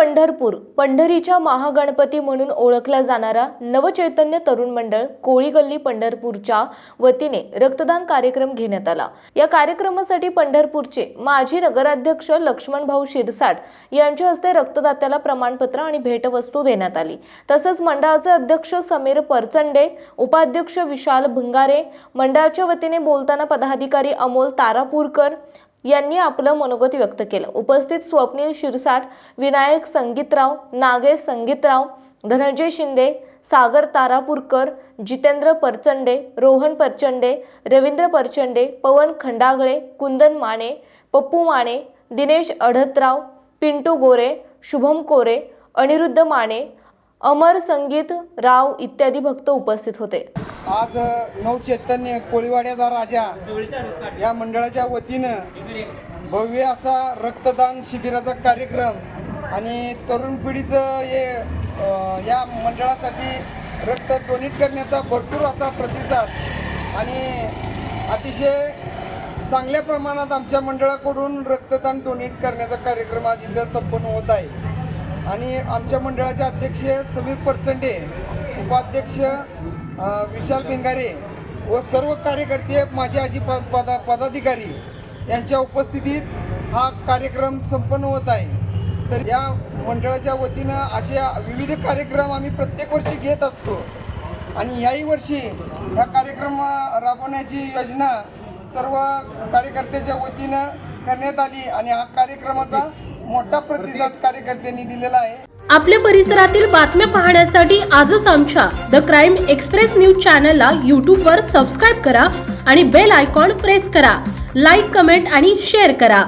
पंढरपूर, पंढरीच्या महागणपती म्हणून ओळखला जाणारा नवचैतन्य तरुण मंडळ कोळी गल्ली पंढरपूरच्या वतीने रक्तदान कार्यक्रम घेण्यात आला। या कार्यक्रमासाठी पंढरपूरचे माजी नगराध्यक्ष लक्ष्मण भाऊ शिरसाट यांच्या हस्ते रक्तदात्याला प्रमाणपत्र आणि भेटवस्तू देण्यात आली। तसंच मंडळाचे अध्यक्ष समीर परचंडे, उपाध्यक्ष विशाल भंगारे, मंडळाच्या वतीने बोलताना पदाधिकारी अमोल तारापूरकर यांनी आपलं मनोगत व्यक्त केलं। उपस्थित स्वप्नील शिरसाट, विनायक संगीतराव, नागेश संगीतराव, धनंजय शिंदे, सागर तारापूरकर, जितेंद्र परचंडे, रोहन परचंडे, रवींद्र परचंडे, पवन खंडागळे, कुंदन माने, पप्पू माने, दिनेश अडतराव, पिंटू गोरे, शुभम कोरे, अनिरुद्ध माने, अमर संगीत राव इत्यादी भक्त उपस्थित होते। आज नवचैतन्य कोळीवाड्याचा राजा या मंडळाच्या वतीनं भव्य असा रक्तदान शिबिराचा कार्यक्रम आणि तरुण पिढीचं हे या मंडळासाठी रक्त डोनेट करण्याचा भरपूर असा प्रतिसाद आणि अतिशय चांगल्या प्रमाणात आमच्या मंडळाकडून रक्तदान डोनेट करण्याचा कार्यक्रम आज इथं संपन्न होत आहे। आणि आमच्या मंडळाचे अध्यक्ष समीर परचंडे, उपाध्यक्ष विशाल भिंगारे व सर्व कार्यकर्ते, माझे पदाधिकारी यांच्या उपस्थितीत हा कार्यक्रम संपन्न होत आहे। तर या मंडळाच्या वतीनं असे विविध कार्यक्रम आम्ही प्रत्येक वर्षी घेत असतो आणि याही वर्षी हा कार्यक्रम राबवण्याची योजना सर्व कार्यकर्त्याच्या वतीनं करण्यात आली आणि हा कार्यक्रमाचा मोठा प्रतिसाद कार्यकर्त्यांनी दिलेला आहे। आपल्या परिसरातील बातम्या पाहण्यासाठी आजच आमच्या द क्राईम एक्सप्रेस न्यूज चॅनलला YouTube वर सबस्क्राईब करा आणि बेल आयकॉन प्रेस करा। लाईक, कमेंट आणि शेअर करा।